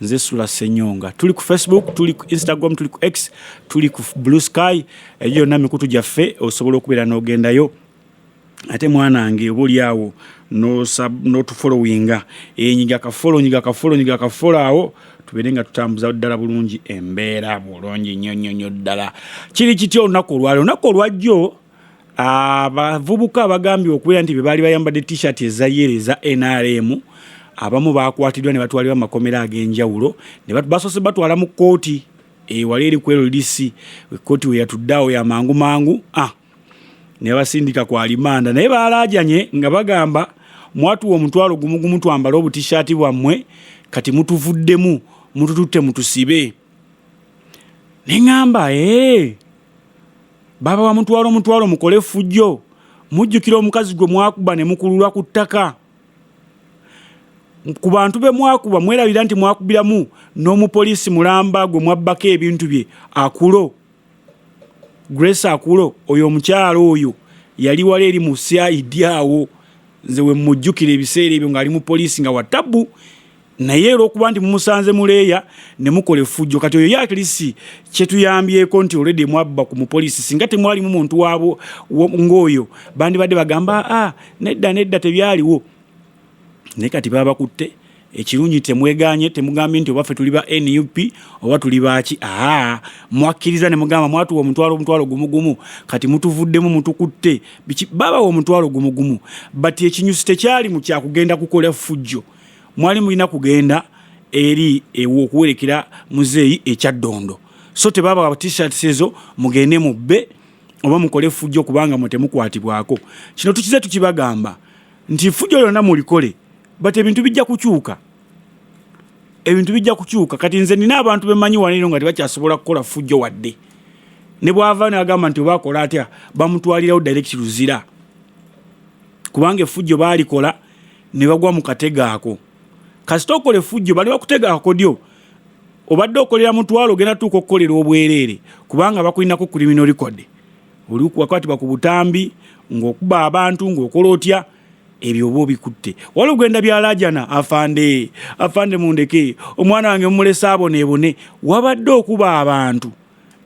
nze Sula Senyonga. Tuli ku Facebook, tuli ku Instagram, tuli ku X, tuli ku Blue Sky. Ejo na mikutu gyaffe osobola okubeera n'ogendayo. Ate mwanange obuli awo no to followinga nyiga ka follow awo tuberenga tutambuza ddala bulungi embeera bulungi nnyonnyo ddala. Kiri kityo olunaku olwajjo abavubuka abagambye okubeera nti bebaali bayambadde t-shirt eza yellow eza NRM abamu bakwatiddwa ne batwalibwa makomera ag'enjawulo ne basoose batwala mu kooti wali eri kwero lidisi kooti we yatuddawo ya mangu ne basindika kwa limanda naye balajanye nga bagamba mwatuwa omutwalo gumugumu twambala obutishaati bwammwe kati mutuvuddemu mutututte mutusibe. Nengamba baba wa mutwalo mukole fujjo mujjukira omukazi gwe mwakuba ne mukululwa ku ttaka. Ku bantu be mwakuba mwerabira nti mwakubiramu n'omupoliisi mulamba gwe mwabbako ebintu bye akulo Grace akulo oyo omukyalo oyo yali wali eri mu CID awo nze we mujjukira ebiseera ebyo ng'ali mu poliisi nga watabu naye olw'okuba nti mumusanze muleeya ne mukole fujjo kati oyo yakirisi kye tuyambyeko nti already mwabba ku mupoliisi singa temwalimu muntu waabo ng'oyo bandibadde bagamba nedda tebyaliwo naye kati baba kutte ekirungi temweganye temugambye nti obaffe tuli ba NUP oba tuli baki mwakkiriza ne mugamba mwatuwa omutwalo gumugumu kati mutuvuddemu mutukutte baba omutwalo gumugumu bati ekinyusi tekyali mu kyakugenda kukola fujjo mwali mulina kugenda eri ewo okuwerekera muzeeyi ekyaddondo so tebaba wa t-shirt ezo mugende mubbe oba mukole fujjo kubanga mutemukwatibwako. Kino tukize tukibagamba nti fujjo lyonna mulikole but ebintu bijja kukyuka kati nze nina abantu bemanyi wanero nga tebakyasobola kukola fujjo wadde ne bwava n'agamba nti obakola atya bamutwalirawo direct luzira kubanga fujjo baalikola ne bagwa mu kategaako kasita okole fujjo bali bakutegaako ddyo obadde okolera mutwalo ogenda tuuka okukolera obwereere kubanga bakulinako criminal record oli wakwatibwa ku butambi ng'okuba abantu ng'okola otya ebyo obo bikutte wali ogenda byalajana afande mundeke omwana wange mumulesa abone wabadde okuba abantu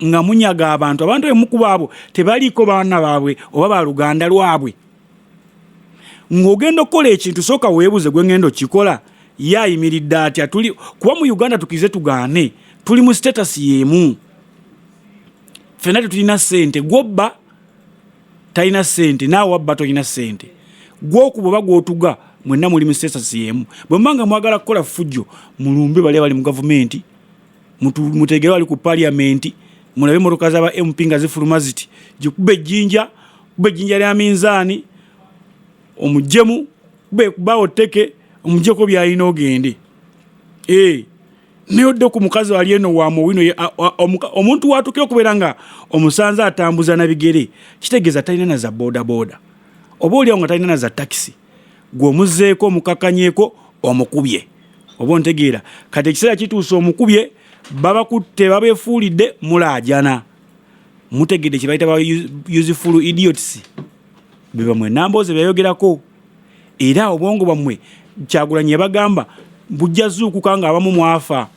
nga munyaga abantu emukuba abo tebaliiko baana baabwe oba baluganda lwabwe ng'ogenda okukola ekintu sooka weebuze gwe ngendo kikola yayimiridde atya kuba mu Uganda tukize tugaane tuli mu status yemu ffenna tetulina ssente gwobba talina ssente naawe wabba tolina ssente gwokuba oba gwotuga mwenna muli mu status yemu bwe mbanga mwagala kukola fujjo mulumbe bali abali mu gavumenti mutegere wali ku parliament mulabe motoka z'aba MP nga zifuluma ziti gikube ejjinja lya minzaani omujjemu kubawo tteke omujjeko byalina ogende neyodde ku mukazi wali eno wamowino omuntu watukire okubeera nga omusanze atambuza na bigere kitegeeza talina na za bodaboda oba oliawo nga talina na za taxi gw'omuzzeeko omukakanyeko omukubye oba ontegeera kati ekiseera kituuse omukubye babakutte babeefuulidde mulaajana mutegedde kye bayita ba useful idiots beba mwe nambooze byayogerako era obwongo bwammwe Kyagulanyi yabagamba bujja zuukuka nga abamu mwafa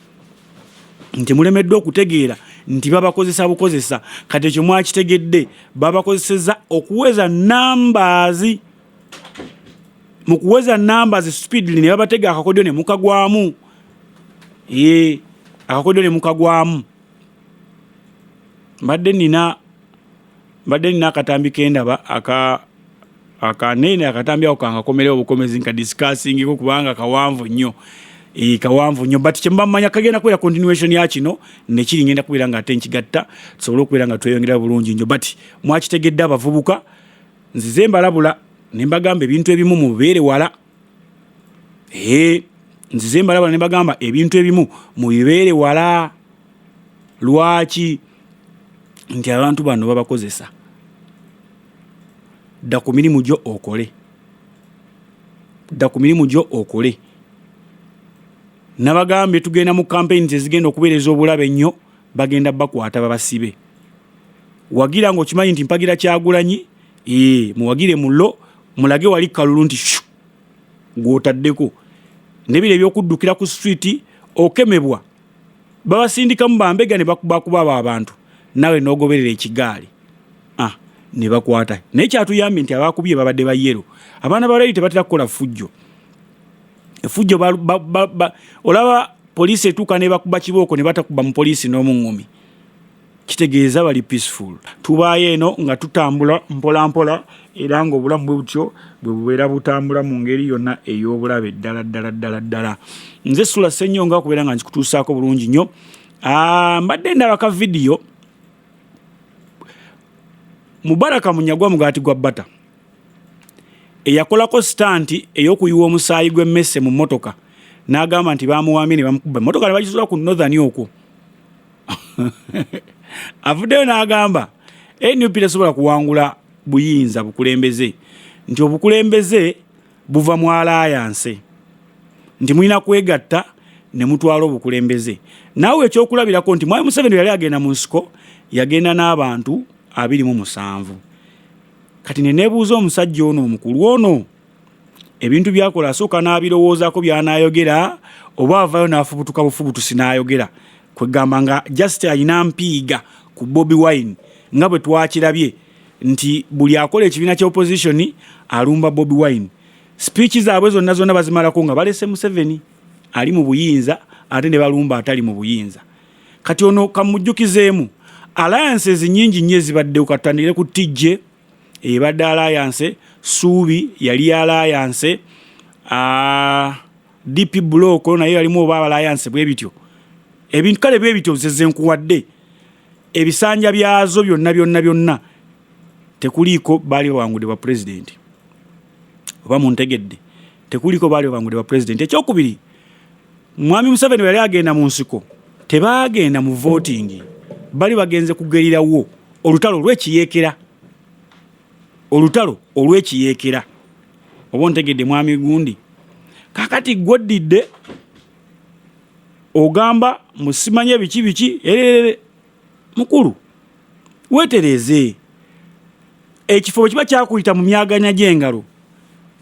nti mulemeddwe okutegeera nti babakozesa bukozesa kati ekyo mwakitegedde babakozeseza okuweza numbers mu kuweza numbers speedily ne babatega akakodyo ne mukagwamu akakodyo ne mukagwamu mbadde nina akatambi kendaba akanene akatambi ako kangakomerewo obukomezi nka discussing ko kubanga kawanvu nnyo but kyembamanya kagenda kubeera continuation ya kino nekiri ngenda kubeera nga ate nkigatta tusobole okubeera nga tweyongera bulungi nnyo but mwakitegedde abavubuka nzize mbalabula ne mbagamba ebintu ebimu mubeere wala nzize mbalabula ne mbagamba ebintu ebimu mubibeere wala lwaki nti abantu bano babakozesa dda ku mirimu gyo okole nabagambye tugenda mu campaigns ezigenda okubeereza obulabe ennyo bagenda bakwata babasibe wagira ngo okimanyi nti mpagira Kyagulanyi muwagire mullo mulage wali kalulu nti ng'otaddeko nebire ebyokuddukira ku street okemebwa babasindikamu bambega ne bakubakuba abantu nawe nogoberera ekigaali ne bakwata naye kyatuyambye nti abakubye babadde bayero abaana balali tebatera kukola fujjo olaba poliisi etuuka ne bakuba kibooko ne batakuba mu poliisi n'omuŋŋumi kitegeeza bali peaceful. Tubaayo eno nga tutambula mpola mpola era ng'obulamu bwe butyo bwe bubeera butambula mu ngeri yonna ey'obulabe ddala. Nze Sula Ssenyonga kubeera nga nkikutuusaako bulungi nnyo. Mbadde ndabaka vidiyo Mubaraka Munyagwa Mugaati gwa Bata eyakolako stanti ey'okuyiwa omusaayi gw'emmesse mu mmotoka n'agamba nti baamuwamye ne bamukuba emmotoka ne bagisula ku Northern okwo. Avuddeyo n'agamba NUP tesobola kuwangula buyinza bukulembeze nti obukulembeze buva mu alliance nti mulina kwegatta ne mutwala obukulembeze. Naawe ekyokulabirako nti Mwai Museveni yali agenda mu nsiko yagenda n'abantu 27. Kati ne neebuuza omusajja ono omukulu ono ebintu byakola asooka n'abirowoozaako by'anaayogera oba avaayo n'afubutuka bufubutusi n'ayogera kwegamba nga just alina mpiiga ku Bobi Wine nga bwe twakirabye nti buli akola ekibiina kya opposition alumba Bobi Wine. Speech zaabwe zonna bazimalako nga balese Museveni ali mu buyinza ate ne balumba atali mu buyinza. Kati ono kamujjukizeemu alliances nyingi nnyo ezibadde ukatandire ku TJ ebadde alliance, Suubi yali alliance, DP Block naye yalimu oba alliance bwe bityo. Ebintu kale bwe bityo zezze nkuwadde ebisanja byazo byonna tekuliko bali bawangudde ba president oba muntegedde tekuliko bali bawangudde ba president. Ekyokubiri Mwami Museveni yali agenda mu nsiko tebaagenda mu voting bali bagenze kugerirawo olutalo olw'ekiyeekera oba ntegedde mwami gundi. Kakati gwoddidde ogamba musimanye biki mukulu wetereze ekifo kiba kyakuyita mu myaganya gy'engalo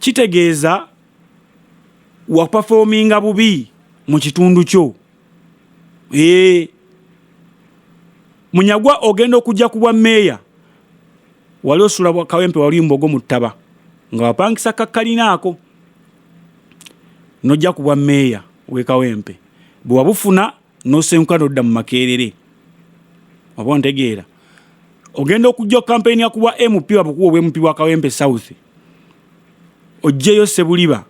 kitegeeza wa performinga bubi mu kitundu kyo. Munyagwa ogenda okujja kubwa meya wali osula bwa Kawempe wali Mbogo mu ttaba nga wapangisa kakkalinaako nojja kubwa meya we Kawempe bwe wabufuna n'osenguka n'odda mu Makerere oba ntegeera ogenda okujja campaign ya kubwa MP wabukuwa MP wa Kawempe South ojjeyo Sebuliba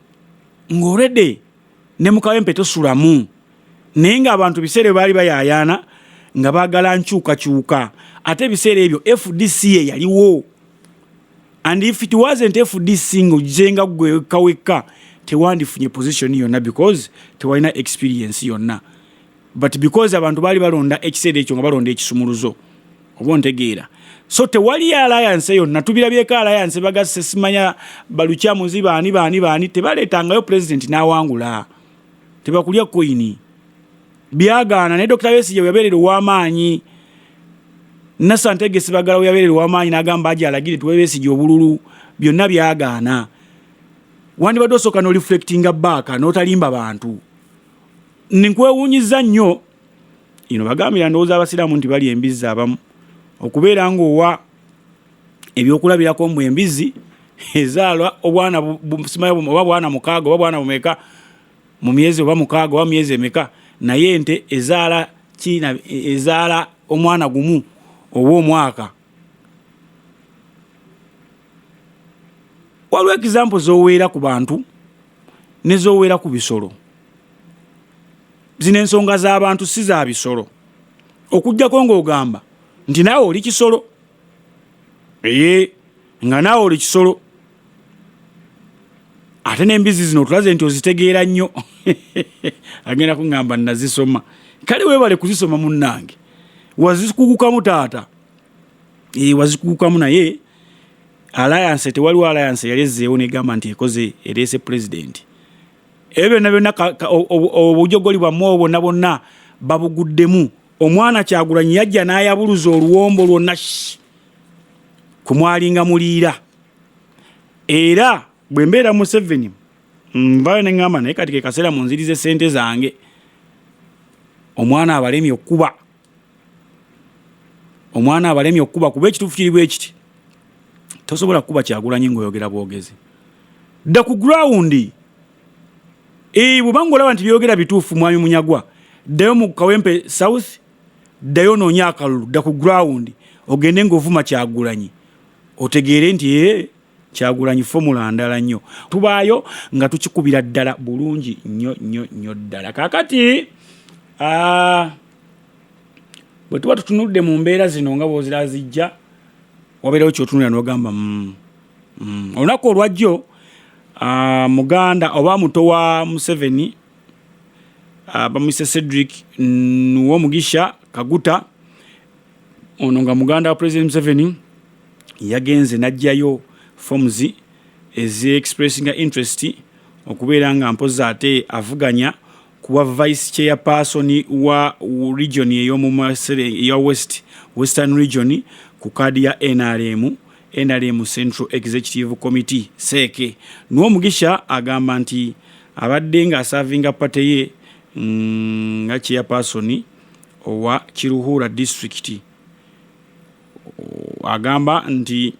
ng'olwedde ne mu Kawempe tosulamu naye ng'abantu biseere baali bayayaana nga baagala nkyuka ate ebiseera ebyo FDC yaliwo and if it wasn't FDC ng'ojenga gwe kaweka tewandifunye position yonna because tewalina experience yonna but because abantu baali balonda ekiseera ekyo nga balonda ekisumuluzo oba ntegeera so tewali alliance yonna tubirabyeko alliance bagasse simanya balukyamuzi baani tebaleetangayo president n'awangula tebakulya koini byagaana ne Dr. Besigye yabeerera ow'amaanyi Nasantege Sibagala yabeerera ow'amaanyi n'agamba aje alagire tuwe Besigye obululu byonna byagaana. Wandibadde osooka no reflectinga back n'otalimba bantu ninkwewuunyiza nnyo bagambira ndowooza abasiraamu nti bali embizi abamu okubeera ng'owa ebyokulabirako mu embizi ezaalwa obwana oba bwana mukaaga oba bwana bumeka mu myezi oba mukaaga oba myezi emeka naye ente ezaala omwana gumu oba omwaka. Waliwo example z'oweera ku bantu ne z'oweera ku bisolo. Zino ensonga z'abantu si za bisolo okujjako ng'ogamba nti naawe oli kisolo nga naawe oli kisolo ate n'embizi zino tulaze nti ozitegeera nnyo agenda kuŋŋamba nazisoma kale weebale kuzisoma munnange wazikugukamu taata wazikugukamu naye alliance tewaliwo alliance yali ezzeewo negamba nti ekoze ereese president ebyo byonna obujogoli bwammwe bonna babuguddemu. Omwana Kyagulanyi yajja n'ayabuluza oluwombo lwonna kumwalinga muliira era bwe mbeera Museveni nvayo ne ŋŋamba naye kati ke kaseera munzirize ssente zange omwana abalemye okuba kuba ekituufu kiri bwe kiti tosobola kuba Kyagulanyi ng'oyogera bwogezi. Dda ku ground bw'obanga olaba nti byogera bituufu Mwami Munyagwa, ddayo mu Kawempe South, ddayo noonya akalulu, dda ku ground ogende ng'ovuma Kyagulanyi otegeere nti Kyagulanyi formula ndala nnyo. Tubaayo nga tukikubira ddala bulungi nnyo ddala. Kaakati bwe tuba tutunudde mu mbeera zino nga bw'ozira zijja, wabeerawo ky'otunulira n'ogamba olunaku olwajjo muganda oba muto wa Museveni bamuyise Cedric Nwomugisha Kaguta, ono nga muganda wa President Museveni, yagenze n'ajjayo forms expressing interest okubeera nga mpoza ate avuganya kuwa vice chairperson wa region eya Western region ku kadi ya NRM Central Executive Committee seke. Nwomugisha agamba nti abadde nga asavinga party ye nga chairperson owa Kiruhura district. Agamba nti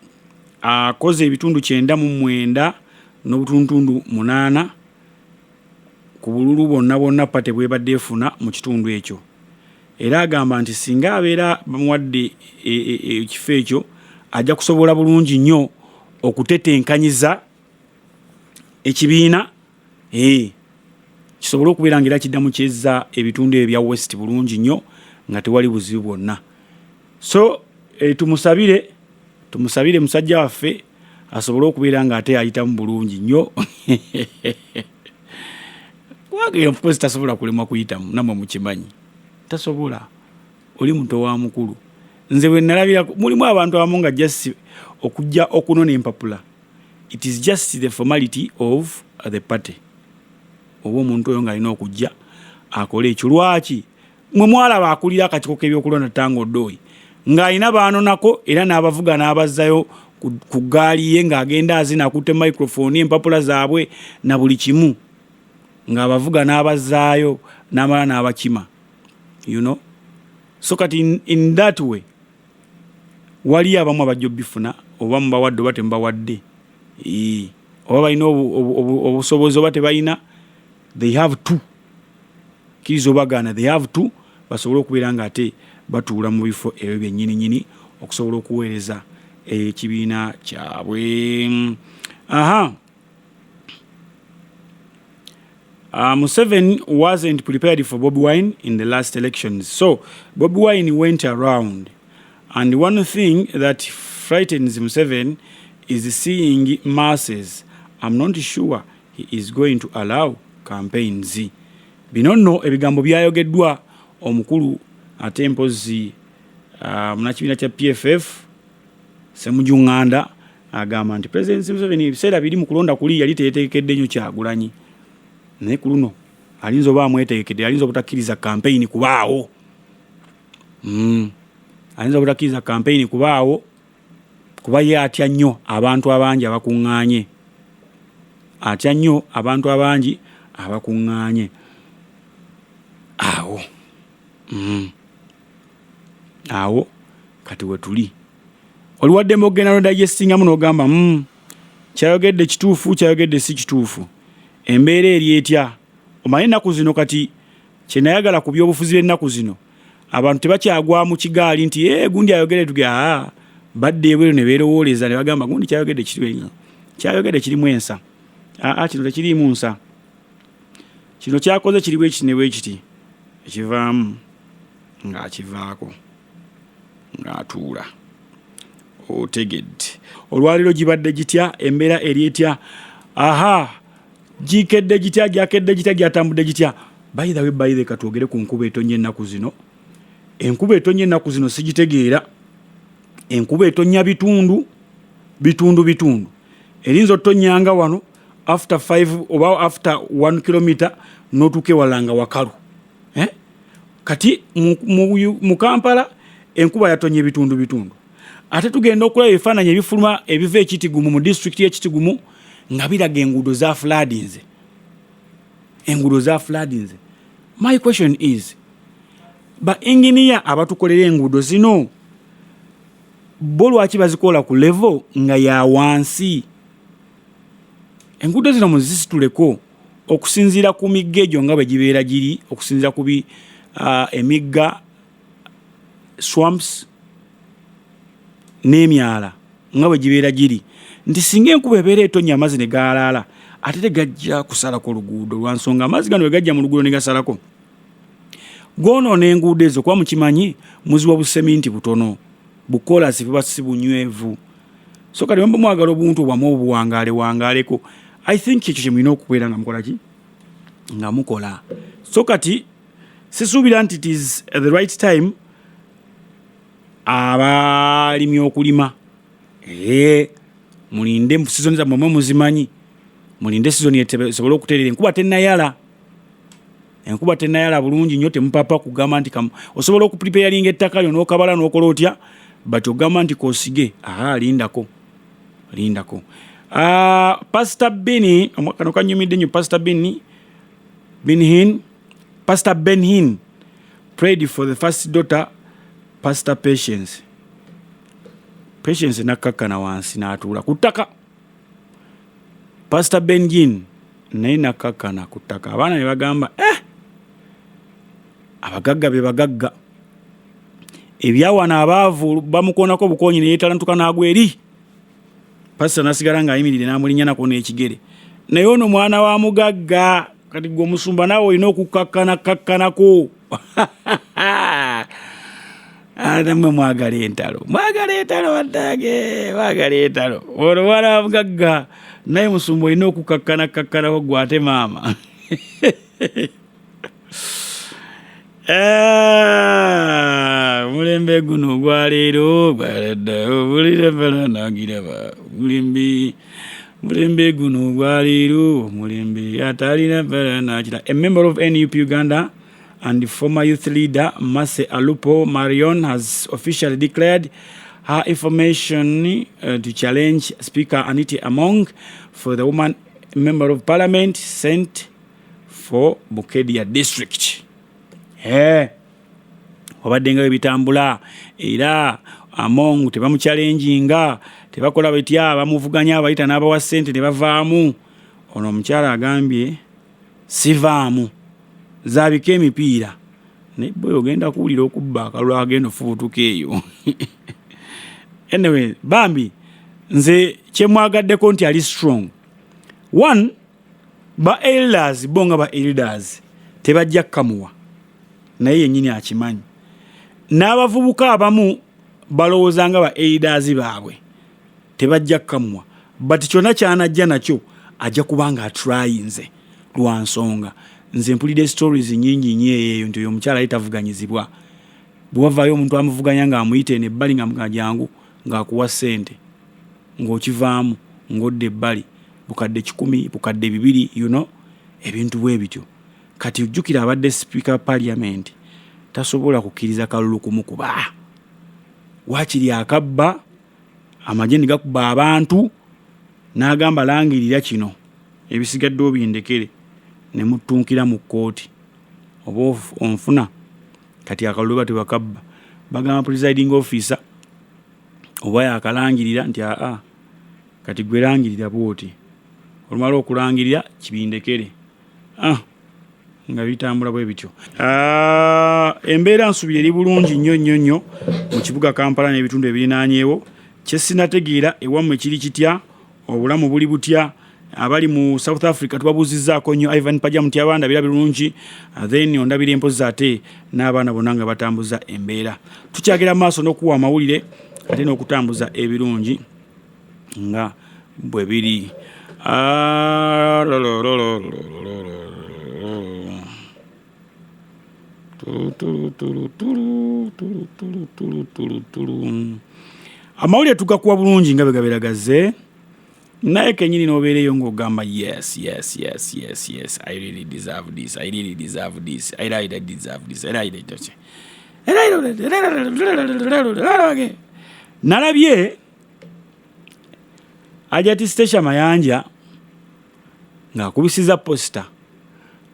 akoze ebitundu 99 n'obutundu 8 ku bululu bonna party bwebadde efuna mu kitundu ekyo. Era agamba nti singa abeera bamuwadde ekifo ekyo ajja kusobola bulungi nnyo okutetenkanyiza ekibiina kisobola okubeera ng'era kiddamu kyezza ebitundu ebya West bulungi nnyo nga tewali buzibu bwonna. So tumusabire musajja waffe asobole okubeera ng'ate ayitamu bulungi nnyo. Kubanga mpozi tasobola kulemwa kuyitamu, namwe mukimanyi tasobola, oli muto wa mukulu. Nze bwe nalabira mulimu abantu abamu nga just okujja okunona empapula, it is just the formality of the party. Oba omuntu oyo nga alina okujja akole ekyo. Lwaki mwe mwalaba akulira akatiko k'ebyokulonda Tango Doi ng'alina baanonako era n'abavuga n'abazzayo ku ggaali ye ng'agenda azina akutte microphone empapula zaabwe na buli kimu ng'abavuga n'abazzaayo n'amala n'abakima, you know. So kati in that way wali abamu abajja bifuna oba mubawadde oba tembawadde oba balina obusobozi oba tebalina, they have to kiriza obagaana, they have to basobole okubeera nga ate batuula mu bifo ebyo byennyini okusobola okuweereza ekibiina kyabwe. Museveni wasn't prepared for Bobi Wine in the last elections. So Bobi Wine went around, and one thing that frightens Museveni is seeing masses. I'm not sure he is going to allow campaigns. Bino nno ebigambo byayogeddwa omukulu ate mpozi munakibiina kya PFF Ssemujjunganda agamba nti President Museveni ebiseera biri mu kulonda kuli yali teeteekedde nnyo Kyagulanyi, naye ku luno alinza oba amweteekedde, alinza obutakkiriza campaign kubaawo. Alinza obutakkiriza campaign kubaawo kuba ye atya nnyo abantu abangi abakuŋŋaanye, atya nnyo abantu abangi abakuŋŋaanye awo. Awo kati we tuli oliwaddemu okugenda nodigestingamu n'ogamba kyayogedde kituufu, kyayogedde si kituufu, embeera eri etya. Omanyi ennaku zino kati kye nayagala ku byobufuzi b'ennaku zino abantu tebakyagwa mu kigaali nti gundi ayogedde tuga badde ebweru ne beerowooleza ne bagamba gundi kyayogedde kirimu ensa. Kino tekirimu nsa, kino kyakoze kiri bwe kiti ne bwe kiti, ekivaamu ng'akivaako ng'atuula. Otegedde olwaliro gibadde gitya, embeera eri etya, gikedde gitya, gyakedde gitya, gyatambudde gitya. By the way katwogere ku nkuba etonnya ennaku zino. Enkuba etonnya ennaku zino sigitegeera. Enkuba etonnya bitundu. Erinza otonyanga wano after 5 oba after 1 kilometer n'otuuke walanga wakalu. Kati mu Kampala enkuba yatonnya bitundu. Ate tugenda okulaba ebifaananyi ebifuluma ebiva Ekitigumu mu district y'Ekitigumu nga biraga enguudo za floodings. My question is, ba engineer abatukolera enguudo zino bo lwaki bazikola ku level nga ya wansi. Enguudo zino muzisituleko okusinziira ku migga egyo nga bwe gibeera giri, okusinziira ku emigga, swamps n'emyala nga bwe gibeera giri, nti singa enkuba ebeera etonnya amazzi ne gaalaala ate tegajja kusalako luguudo lwa nsonga amazzi gano bwe gajja mu luguudo ne gasalako goonoona enguudo ezo kuba mukimanyi muziwa buseminti butono, bukolasi buba si bunywevu. So kati bwe mwagala obuntu obwamu obuwangaale-wangaaleko, I think ekyo kye mulina okubeera nga mukola ki? Nga mukola. So kati sisuubira nti it is at the right time abalimi okulima. Mulinde sizoni zammwe mwe muzimanyi. Mulinde sizoni esobola okutereera enkuba tennayala. Enkuba tennayala bulungi nnyo temupapa kugamba nti osobola okupreparinga ettaka lyo n'okabala n'okola otya, but ogamba nti koosige, lindako. Pastor Benny, kano kanyumidde nnyo Pastor Ben Hinn prayed for the first daughter, Pastor Patience nakkakkana wansi n'atuula ku ttaka. Pastor Ben Hinn naye nakkakkana ku ttaka. Abaana ne bagamba abagagga be bagagga, ebyawana abaavu bamukoonako bukoonyi ne yeetalantuka n'agwa eri. Pastor nasigala ng'ayimiridde n'amulinnyanako n'ekigere. Naye ono mwana wa mugagga, kati gwe omusumba naawe olina okukkakkanako. Namwe mwagala entalo waddaage, mwagala entalo. Ono mwana wa mugagga naye musumba olina okukkakkanako gwe ate maama. Mulembe guno gwa leero gwaladdayo bulirabanaagiraba mulembe guno gwa leero mulembe atalina balanaakira. A member of NUP Uganda and the former youth leader Mase Alupo Marion has officially declared her information to challenge Speaker Anita Among for the woman member of parliament sent for Bukedia district. Wabadde nga bitambula era Among tebamuchallenginga, tebakola betya, bamuvuganya abayita n'abawa ssente ne bavaamu. Ono omukyala agambye sivaamu zaabika emipiira naye bwe ogenda kuwulira okubba akalulu agenda ofubutuka eyo. Anyway, bambi nze kyemwagaddeko nti ali strong. One, ba elders bonga ba elders tebajja kkamuwa naye yennyini akimanyi. N'abavubuka abamu balowooza nga ba elders baabwe tebajja kkamuwa, but kyonna kyanajja nakyo ajja kubanga atrayinze lwa nsonga. Nze mpulidde stories nnyingi nnyo eyo nti oyo omukyala ali tavuganyizibwa. Bwe wavaayo omuntu amuvuganya ng'amuyita eno ebbali nga mukajangu ng'akuwa ssente ng'okivaamu ng'odda ebbali bukadde 10 bukadde 200 ebintu bwe bityo. Kati ojjukira abadde speaker parliament tasobola kukkiriza kalulu kumukuba. Waakiri akabba amagye gakuba abantu n'agamba langirira kino ebisigadde obindekere ne mutunkira mu kkooti oba onfuna. Kati akalulu batebakabba bagamba presiding officer oba yakalangirira nti kati gwe langirira bwoti olumala okulangirira kibindekere nga bitambula bwe bityo. Embeera nsubira eri bulungi nnyo mu kibuga Kampala n'ebitundu ebirinaanyeewo. Kye sinategeera ewammwe kiri kitya, obulamu buli butya? Abali mu South Africa tubabuuzizzaako nnyo Ivan Pajja muti abandabira birungi, then ondabira empozi ate n'abaana bonna nga batambuza embeera. Tukyagera maaso n'okuwa amawulire ate n'okutambuza ebirungi nga bwe biri. Amawulire tugakuwa bulungi nga bwe gabeeragaze. Naye kenyini n'obeereyo ng'ogamba yes, I really deserve this, I really deserve this, I really deserve this, nalabye Ajati Stasha Mayanja ng'akubisiza posta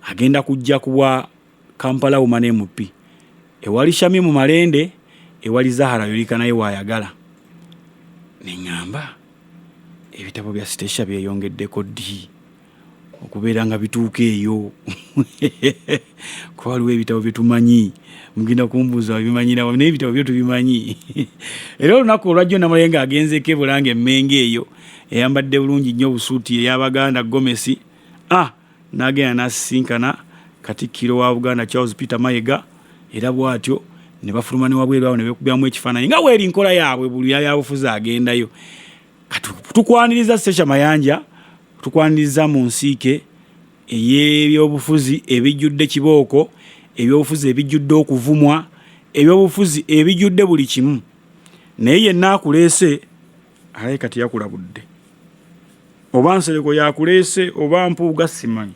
agenda kujja kuwa Kampala Women MP ewali Shami mu Malende ewali Zahara yolika naye waayagala. Ne ngamba ebitabo bya Stesha byeyongeddeko ddi okubeera nga bituuka eyo. Ko waliwo ebitabo bye tumanyi mugenda kumbuuza bimanyira naye ebitabo byo tubimanyi. Era olunaku olwajjo Namalenga agenzeeko e Bulange Emmengo eyo eyambadde bulungi nnyo obusuuti ey'Abaganda Gomesi n'agenda n'asisinkana Katikkiro wa Buganda Charles Peter Mayiga era bw'atyo ne bafuluma ne wabweru awo ne beekubyamu ekifaananyi nga bw'eri nkola yaabwe buli yabufuzi agendayo. Tukwaniriza Stesha Mayanja, tukwaniriza mu nsiike ey'ebyobufuzi ebijjudde kibooko, ebyobufuzi ebijjudde okuvumwa, ebyobufuzi ebijjudde buli kimu. Naye yenna akuleese alaye kati yakulabudde. Oba Nsereko yakuleese oba Mpuuga simanyi.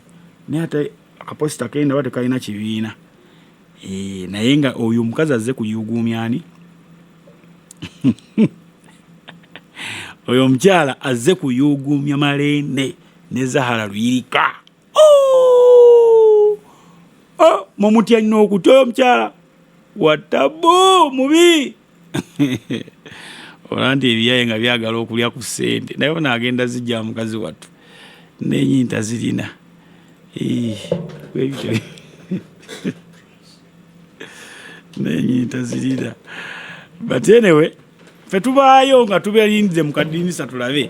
Naye ate akaposita kenda bate kalina kibiina. Naye nga oyo omukazi azze kuyuguumya ani? Oyo omukyala azze kuyuguumya Malende ne Zahara Luyirika. Mumutya nnyo okutya oyo omukyala wattabo mubi. Olaba nti ebiyaye nga byagala okulya ku ssente naye naagenda zijja mukazi wattu n'ennyinta zirina. N'ennyinta zirina. But anyway, fe tubaayo nga tubeerinze mu kadinisa tulabe.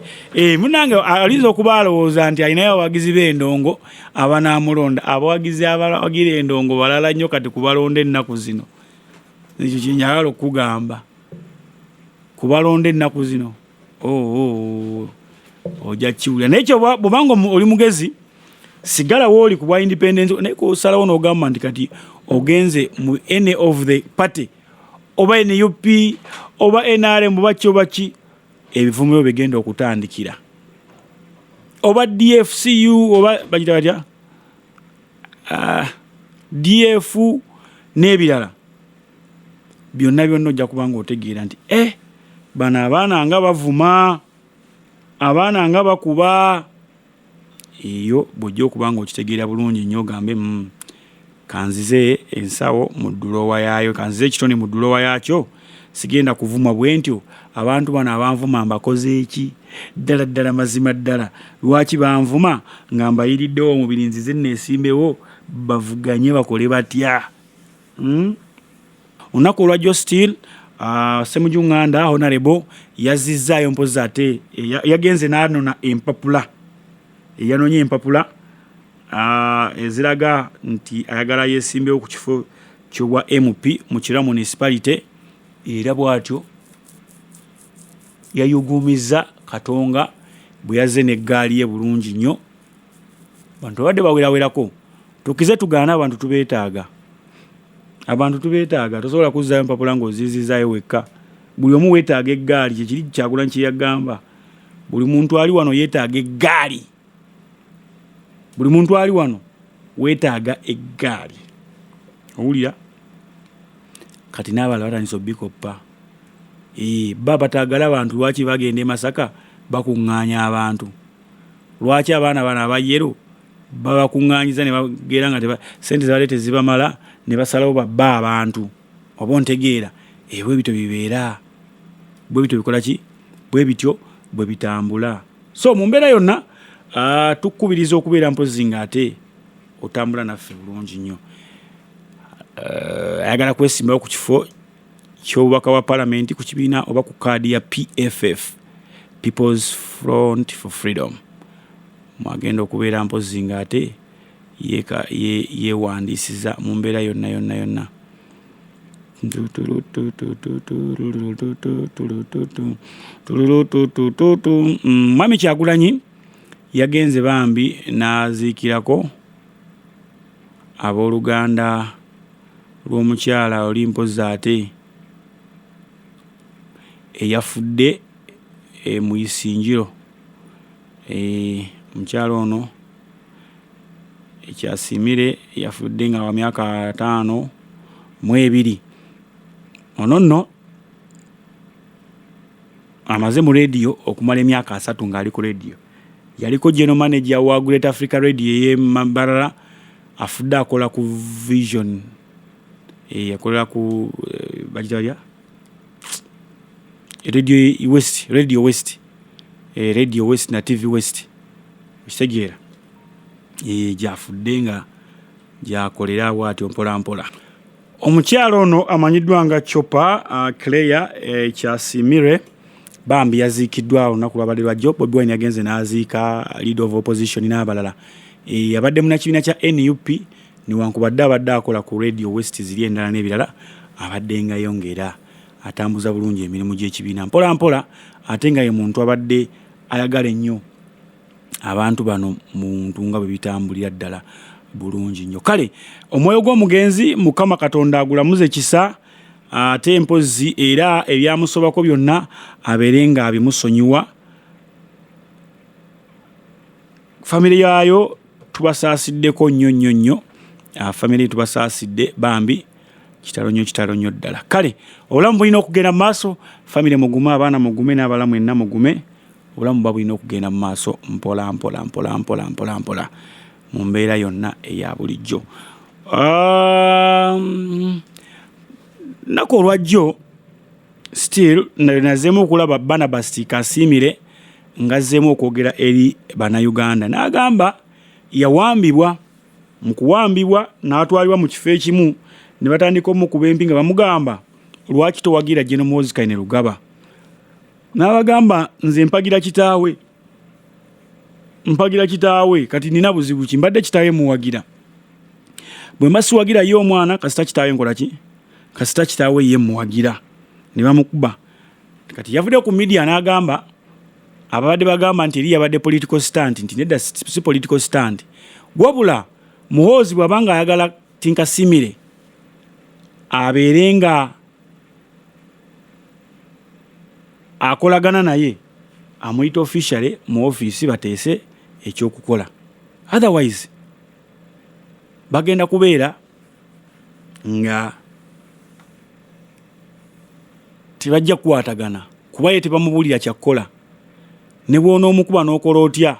Munange alinza okuba alowooza nti alinayo abawagizi b'endongo abanaamulonda. Abawagizi abawagira endongo balala nnyo kati kubalonda ennaku zino. Ekyo kyenjagala okugamba. Kubalonda ennaku zino. Ojja kiwulira. Naye ekyo bw'obanga oli mugezi sigala wooli ku bwa independence naye kosalawo n'ogamba nti kati ogenze mu any of the party oba NUP oba NRM oba ki ebivumiro bigenda okutandikira. Oba DFCU oba bagita batya DF n'ebirala byonna ojja kubanga otegeera nti bano abaana nga bavuma, abaana nga bakuba. Eyo bw'ojja okubanga okitegeera bulungi nnyo ogambe kanzize ensawo mu ddulowa yaayo, kanzize ekitone mu ddulowa yaakyo, sigenda kuvuma bwe ntyo. Abantu bano abanvuma mbakoze eki? Ddala mazima ddala. Lwaki banvuma? Nga mbayiriddewo omubiri nzize neesimbewo bavuganye bakole batya? Olunaku olwajjo still Ssemujju Nganda Honorable yazizzaayo mpozi ate yagenze n'anona empapula. Yanonye empapula eziraga nti ayagala yeesimbewo ku kifo ky'obwa MP mu Kira municipality. Era bw'atyo yayuguumiza Katonga bwe yazze n'eggaali ye bulungi nnyo. Bantu badde bawerawerako. Tukize tugaana abantu tubeetaaga. Abantu tubeetaaga. Tosobola kuzzaayo empapula ng'oziizizaayo wekka. Buli omu weetaaga eggaali. Kyekiri Kyagulanyi kye yagamba. Buli muntu ali wano yeetaaga eggaali. Buli muntu ali wano weetaaga eggaali. Owulira? Kati n'abalala batandise obbikoppa. Bataagala abantu lwaki bagenda e Masaka bakuŋŋaanya abantu? Lwaki abaana bano abayero babakuŋŋaanyiza ne bagera nga ssente zabale tezibamala ne basalawo babba abantu? Oba ontegeera? Bwe bityo bibeera. Bwe bityo bikola ki? Bwe bityo bwe bitambula. So mu mbeera yonna tukubiriza okubeera mpozi nga ate otambula naffe bulungi nnyo. Ayagala kwesimbawo ku kifo ky'obubaka wa Parliament ku kibiina oba ku kaadi ya PFF, People's Front for Freedom. Mwagenda okubeera mpozi nga ate yeewandiisiza mu mbeera yonna. Mwami Kyagulanyi yagenze bambi n'aziikirako abooluganda lw'omukyala oli mpozi ate eyafudde mu Isinjiro. Omukyala ono ekyasimire yafudde nga wa myaka 52. Ono nno amaze mu radio okumala emyaka 3 ng'ali ku radio. Yaliko general manager wa Great Africa Radio y'e Mbarara, afudde akola ku Vision yakolera ku bagitya Radio West na TV West kitegeera gyafudde nga gyakolera bw'atyo mpolampola. Omukyalo ono amanyiddwa nga Chopper Claire Kyasimire bambi yaziikiddwa olunaku lwabadde lwajjo. Bobi Wine yagenze n'aziika leader of opposition n'abalala. Abadde munakibiina kya NUP newankubadde abadde akola ku Radio West ziri endala n'ebirala abadde nga yongera atambuza bulungi emirimu gy'ekibiina mpolampola ate nga ye muntu abadde ayagala ennyo abantu bano muntu nga bwe bitambulira ddala bulungi nnyo. Kale omwoyo gw'omugenzi Mukama Katonda agulamuze kisa ate empozi era ebyamusobako byonna abeere nga abimusonyiwa. Famire yaayo tubasaasideko nnyo famire tubasaasidde bambi kitalo nnyo ddala. Kale obulamu bulina okugenda mu maaso, famire mugume, abaana mugume, n'abalamu enna mugume. Obulamu bulina okugenda mu maaso mpola mu mbeera yonna eya bulijjo. Nako olwajjo still nazeemu okulaba Barnabas Kasiimire ngazzeemu okwogera eri Bannayuganda n'agamba yawambibwa. Mu kuwambibwa n'atwalibwa mu kifo ekimu ne batandika omukuba empi nga bamugamba lwaki towagira General Muhoozi Kainerugaba. N'abagamba nze mpagira kitaawe kati nina buzibu ki, mbadde kitaawe muwagira. Bwe mbasiwagira ye omwana kasita kitaawe nkola ki? Kasita kitaawe ye muwagira. Ne bamukuba. Kati yavudde ku media n'agamba ababadde bagamba nti eri yabadde political stand, nti nedda si political stand. Wabula Muhoozi bw'abanga ayagala Kasiimire abeere nga akolagana naye amuyita officially mu office bateese ekyokukola. Otherwise bagenda kubeera nga tebajja kukwatagana kuba ye tebamubuulira kyakkola. Ne bw'ona omukuba n'okola otya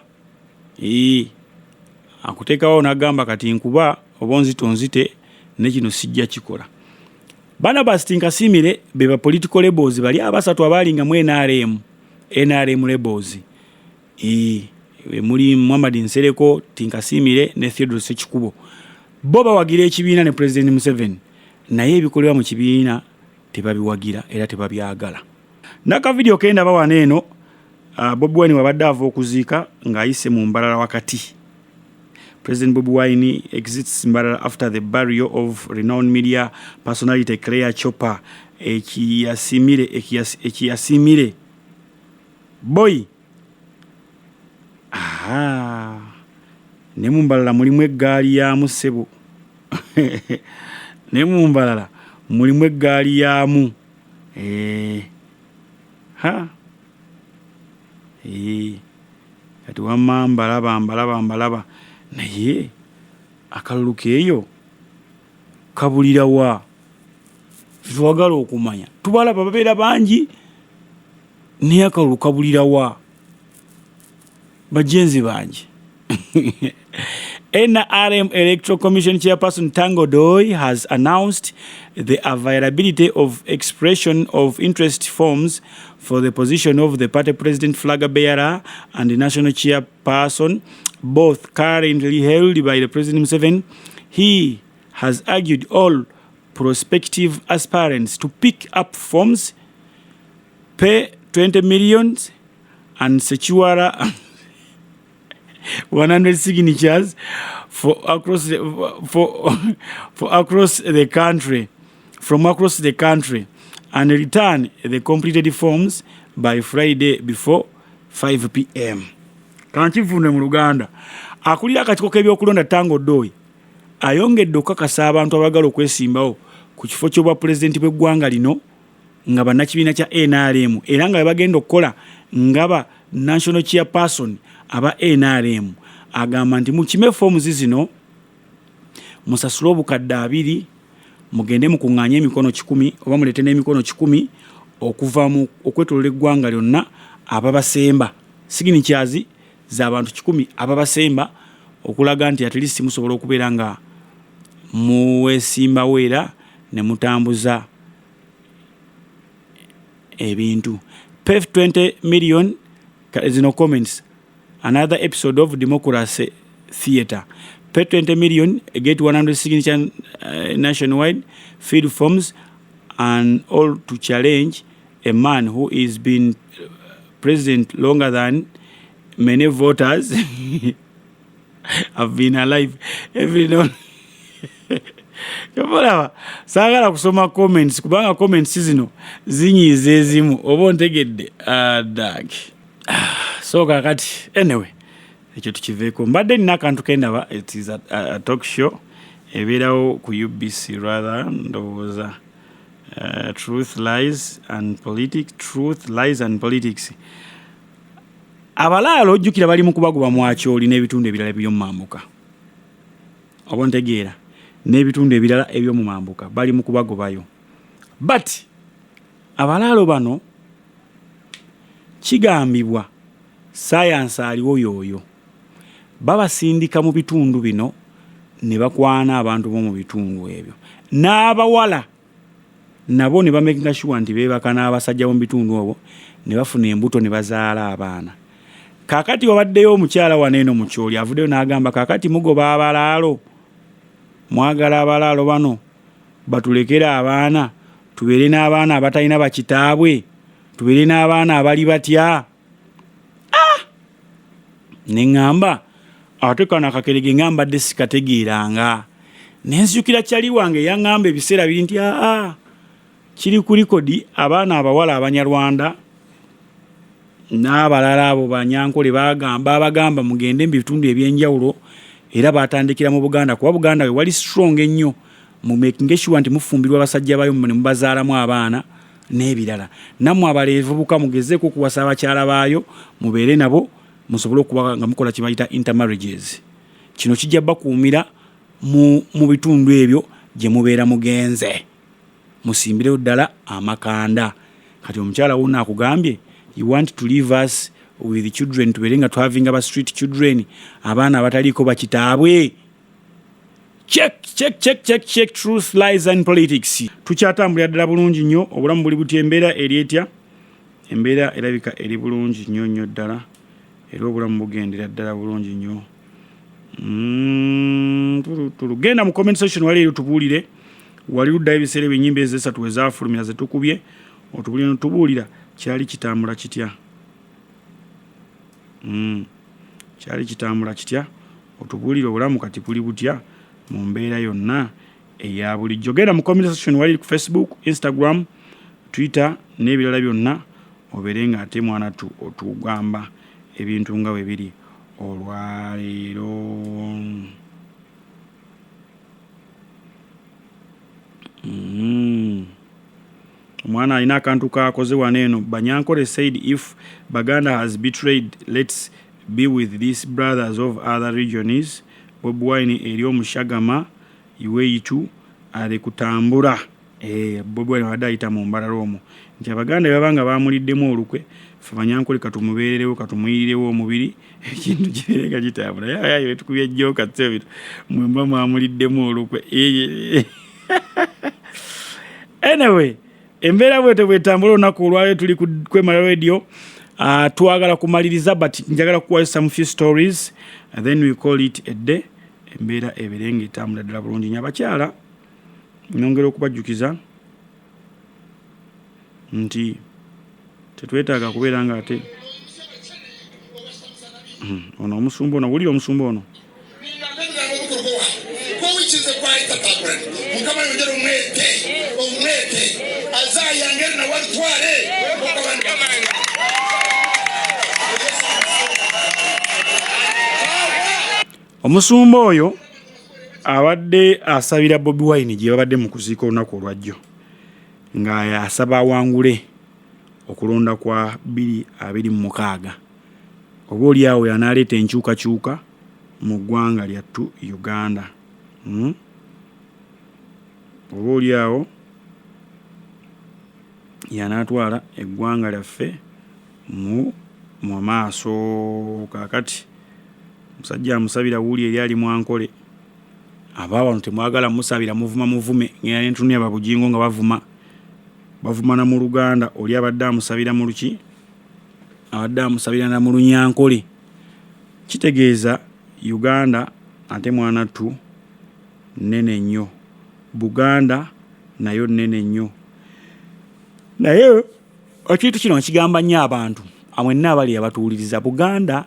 akuteekawo n'agamba kati nkuba oba nzite ne kino sijja kikola. Barnabas Kasiimire be ba political rebels bali abasatu abalinga mu NRM rebels. Muli Muhammad Nsereko, Kasiimire ne Theodore Sekikubo. Bo bawagira ekibiina ne President Museveni naye ebikolerwa mu kibiina tebabiwagira era tebabyagala. Naka video kenda bawana eno Bobi Wine wabadde ava okuziika ng'ayise mu Mbarara wakati. President Bobi Wine exits Mbarara after the burial of renowned media personality Claire Chopper Kyasimire. Boy. Ne mu Mbarara mulimu eggaali yamu ssebo. Ne mu Mbarara mulimu eggaali yamu. Kati wamma mbalaba naye akalulu keeyo kabulira wa twagala okumanya tubalaba babeera bangi naye akalulu kabulira wa bajenzi bangi. NRM Electoral Commission Chairperson Tango Doi has announced the availability of expression of interest forms for the position of the party president, flag bearer, and the national chairperson, both currently held by the President Museveni. He has urged all prospective aspirants to pick up forms, pay 20 million, and secure 100 signatures from across the country, and return the completed forms by Friday before 5 p.m. Kanchivune mu Luganda akulira akatiko k'ebyokulonda Tango Doi ayongedde okukakasa abantu abagala okwesimbawo ku kifo ky'obwa pulezidenti bw'eggwanga lino nga bannakibiina kya NRM era nga bagenda okukola ngaba national chairperson aba NRM. Agamba nti mukime forms zino musasule obukadde 2 mugende mukuŋŋaanya emikono 10 oba mulete n'emikono 10 okuva mu okwetolola eggwanga lyonna ababasemba signatures z'abantu 10 ababasemba okulaga nti at least musobola okubeera nga muwesimba weera ne mutambuza ebintu. PEF 20 million zino comments. Another episode of Democracy Theatre. Pay 20 million, get 100 signature nationwide, fill forms, and all to challenge a man who is been president longer than many voters have been alive. Every now Kabala sagala kusoma comments kubanga comments zino zinyize ezimu oba ntegedde dag. So kakati anyway ekyo tukiveeko mbadde nina akantu kendaba it is a talk show ebeerawo ku UBC rather ndowooza truth lies and politics. Abalaalo ojjukira bali mu kubagoba mwakyoli n'ebitundu ebirala eby'omumambuka oba ntegeera n'ebitundu ebirala eby'omumambuka bali mu kubagobayo, but abalaalo bano kigambibwa science aliwo yoyo babasindika mu bitundu bino ne bakwana abantu bo mu bitundu ebyo, n'abawala nabo ne bamakinga sure nti beebaka n'abasajja mu bitundu obwo ne bafuna embuto ne bazaala abaana. Kakati wabaddeyo omukyala waneeno mu kyoli avuddeyo n'agamba kakati mugoba abalaalo, mwagala abalaalo bano batulekera abaana tubeere n'abaana abatalina bakitaabwe, tubeere n'abaana abali batya. Neŋŋamba ate kana akakerege ngamba dde sikategeeranga nenzijukira kyali wange yaŋŋamba ebiseera biri nti kiri ku likodi abaana abawala abanyarwanda n'abalala abo banyankole bagamba mugende mu bitundu ebyenjawulo era batandikira mu Buganda kuba Buganda we wali strong ennyo mu making sure nti mufumbirwa abasajja bayo ne mubazaalamu abaana n'ebirala. Nammwe abaleevubuka mugezeeko kuwasa abakyala baayo mubeere nabo musobole okuba nga mukola kye bayita intermarriages. Kino kijja bakuumira mu bitundu ebyo gye mubeera mugenze, musimbireyo ddala amakanda. Kati omukyala wonna akugambye you want to leave us with the children, tubeere nga having aba street children, abaana abataliiko bakitaabwe. Check truth lies and politics. Tukyatambulira ddala bulungi nnyo, obulamu buli buti, embeera eri etya? Embeera erabika eri bulungi nnyo ddala. Era obulamu bugendera ddala bulungi nnyo. Genda mu comment section wali tubuulire wali luddayo ebiseera ebyennyimba ez'esatu ezaafulumira ze tukubye otubuulire notubuulira kyali kitambula kitya. Kyali kitambula kitya otubuulire obulamu kati buli butya mu mbeera yonna eya bulijjo. Genda mu comment section wali ku Facebook, Instagram, Twitter n'ebirala byonna obeere nga ate mwana otugamba ebintu nga bwe biri olwaleero. Omwana alina akantu kaakoze waneeno. Banyankole said if Baganda has betrayed, let's be with these brothers of other regions. Bobi Wine eri omushagama iwe yitu ali kutambula. Bobi Wine wadde ayita mu mbalala omwo nti Abaganda babanga bamuliddemu olukwe ffe Banyankole katumubeererewo katumuyirewo omubiri ekintu kibeereka kitambula. Yaye tukubye jjoka tsebitu mwemba mwamuliddemu olukwe. Anyway, embeera bwete bwetambula olunaku olwaleero tuli ku Kwemala Radio. Twagala kumaliriza but njagala kukuwa some few stories and then we call it a day. Embeera ebirenga etambula ddala bulungi nnyo. Abakyala nongera okubajjukiza nti tetwetaaga kubeera nga ate ono omusumba ono wulira omusumba ono omusumba oyo abadde asabira Bobi Wine gye babadde mu kuziika olunaku olwajjo nga asaba awangule okulonda kwa 2026 oba oli awo yanaaleeta enkyukakyuka mu ggwanga lyattu Uganda. Oba oli awo yanaatwala eggwanga lyaffe mu maaso. Kaakati musajja amusabira wuuli eri ali Mwankole abawano temwagala musabira muvuma muvume ngera n'entunia babujingo nga bavuma na mu Luganda oli abadde amusabira mu luki abadde amusabira na mu Lunyankole kitegeeza Uganda ate mwana tu nene nnyo Buganda nayo nene nnyo naye ekintu kino kigamba nnyo abantu amwenna abali abatuuliriza Buganda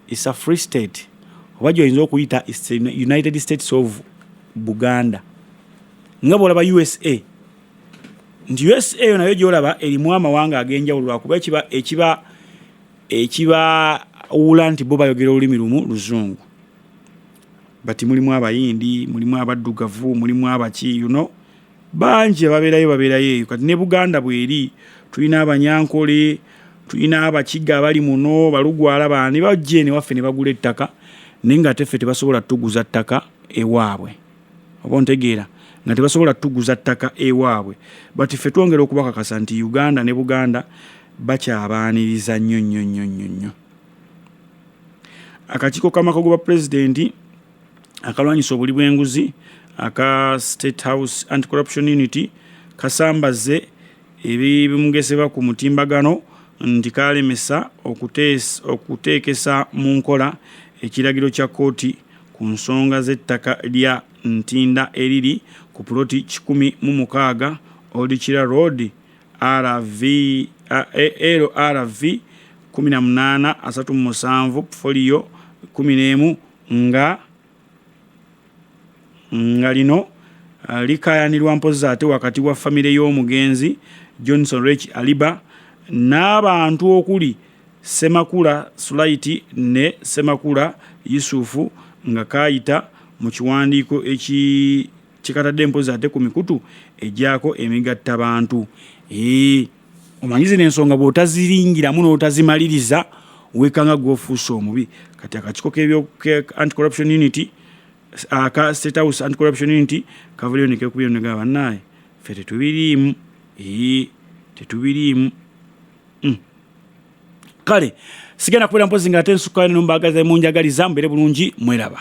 is a free state oba gyoyinza okuyita United States of Buganda nga bwolaba USA nti USA yo nayo gyolaba erimu amawanga ag'enjawulo lwakuba ekiba wula nti bo bayogera olulimi lumu Luzungu bati mulimu Abayindi mulimu abaddugavu mulimu abaki bangi babeerayo kati ne Buganda bweri tulina Abanyankole tulina Abakiga abali muno Balugwala baani bajje ne waffe ne bagula ettaka naye nga teffe tebasobola tuguza ttaka ewaabwe oba ntegeera nga tebasobola tuguza ttaka ewaabwe bati ffe twongera okubakakasa nti Uganda ne Buganda bakyabaaniriza nnyo. Akakiiko k'amakogo pulezidenti akalwanyisa obuli bw'enguzi aka State House Anti-Corruption Unity kasambaze ebimugesebwa ku mutimbagano nti kalemesa okuteekesa mu nkola ekiragiro kya kooti ku nsonga z'ettaka lya Ntinda eriri ku puloti 106 Old Kira Road LRV 1837 portfolio 11 nga lino likayanirwa mpozi ate wakati wa famire y'omugenzi Johnson Rech Aliba n'abantu okuli Semakula Sulaiti ne Semakula Yusufu nga kayita mu kiwandiiko kikatadde mpozi ate ku mikutu ejjaako emigatta bantu omanyize n'ensonga bw'otaziringiramu n'otazimaliriza wekanga gwofuusa omubi kati akakiiko Anti-Corruption Unity aka State House Anti-Corruption Unity kavulio ne kekubira ne gaba naye ffe tetubiriimu kale sigenda kubeera mpozi nga ate nsukkayo ne mbagaza munjagaliza mbere bulungi mweraba.